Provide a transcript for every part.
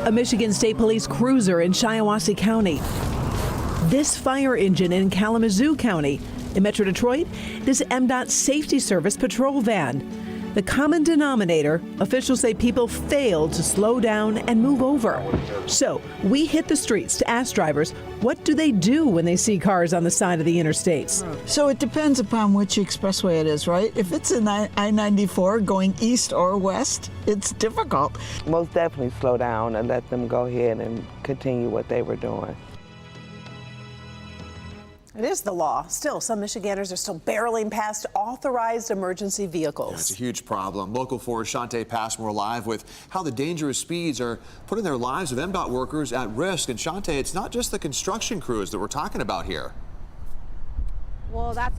A Michigan State Police cruiser in Shiawassee County. This fire engine in Kalamazoo County. In Metro Detroit, this MDOT Safety Service patrol van. The common denominator, officials say people failed to slow down and move over. So we hit the streets to ask drivers, what do they do when they see cars on the side of the interstates? So it depends upon which expressway it is, right? If it's an I-94 going east or west, it's difficult. Most definitely slow down and let them go ahead and continue what they were doing. It is the law. Still, some Michiganders are still barreling past authorized emergency vehicles. Yeah, it's a huge problem. Local 4's Shantae Passmore live with how the dangerous speeds are putting their lives of MDOT workers at risk. And Shantae, it's not just the construction crews that we're talking about here. Well, that's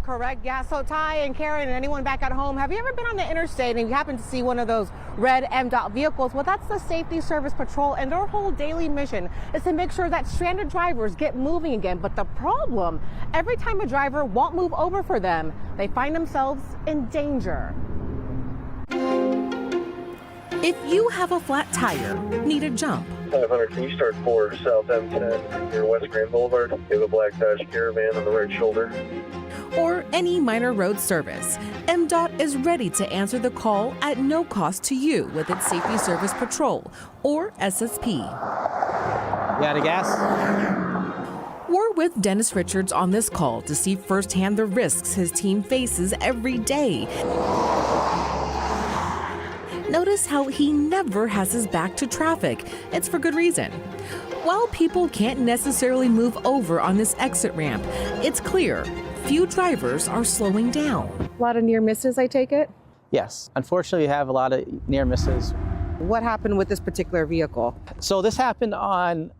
correct. Yeah, so Ty and Karen and anyone back at home, have you ever been on the interstate and you happen to see one of those red MDOT vehicles? Well, that's the Safety Service Patrol, and their whole daily mission is to make sure that stranded drivers get moving again. But the problem, every time a driver won't move over for them, they find themselves in danger. If you have a flat tire, need a jump, 500, can you start 4 South M10 near West Grand Boulevard? You have a black Dodge Caravan on the right shoulder. or any minor road service, MDOT is ready to answer the call at no cost to you with its Safety Service Patrol, or SSP. You out of gas? We're with Dennis Richards on this call to see firsthand the risks his team faces every day. Notice how he never has his back to traffic. It's for good reason. While people can't necessarily move over on this exit ramp, it's clear few drivers are slowing down. A lot of near misses, I take it? Yes. Unfortunately, we have a lot of near misses. What happened with this particular vehicle? So this happened on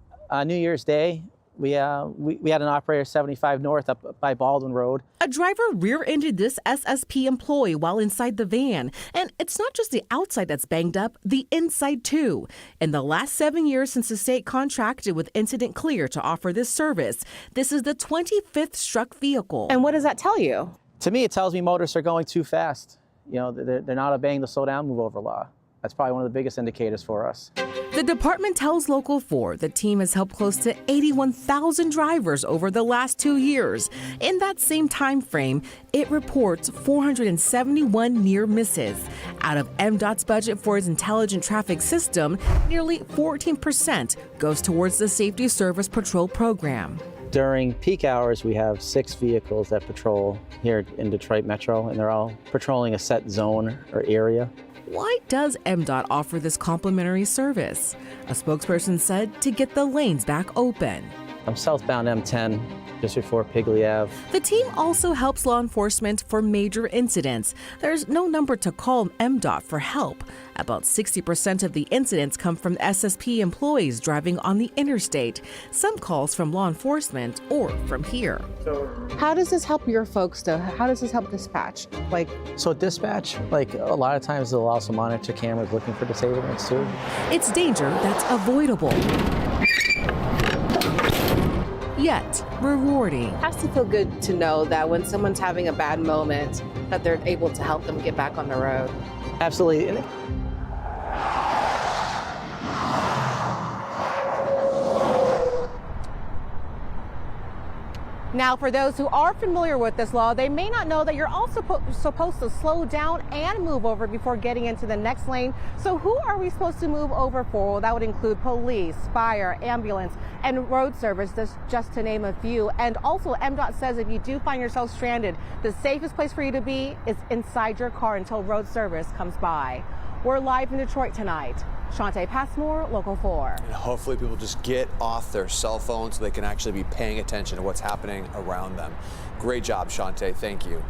New Year's Day. We had an operator 75 north up by Baldwin Road. A driver rear-ended this SSP employee while inside the van. And it's not just the outside that's banged up, the inside too. In the last 7 years since the state contracted with Incident Clear to offer this service, this is the 25th struck vehicle. And what does that tell you? To me, it tells me motorists are going too fast. You know, they're not obeying the slow down, move over law. That's probably one of the biggest indicators for us. The department tells Local 4 the team has helped close to 81,000 drivers over the last 2 years. In that same time frame, it reports 471 near misses. Out of MDOT's budget for its intelligent traffic system, nearly 14% goes towards the Safety Service Patrol program. During peak hours, we have 6 vehicles that patrol here in Detroit Metro, and they're all patrolling a set zone or area. Why does MDOT offer this complimentary service? A spokesperson said to get the lanes back open. I'm southbound M10, just before Pigley Ave. The team also helps law enforcement for major incidents. There's no number to call MDOT for help. About 60% of the incidents come from SSP employees driving on the interstate. Some calls from law enforcement or from here. How does this help your folks, though? How does this help dispatch? So dispatch, a lot of times they'll also monitor cameras looking for disablements too. It's danger that's avoidable, yet rewarding. It has to feel good to know that when someone's having a bad moment, that they're able to help them get back on the road. Absolutely. Now, for those who are familiar with this law, they may not know that you're also supposed to slow down and move over before getting into the next lane. So who are we supposed to move over for? Well, that would include police, fire, ambulance, and road service, just to name a few. And also, MDOT says if you do find yourself stranded, the safest place for you to be is inside your car until road service comes by. We're live in Detroit tonight. Shantae Passmore, Local 4. And hopefully people just get off their cell phones so they can actually be paying attention to what's happening around them. Great job, Shantae. Thank you.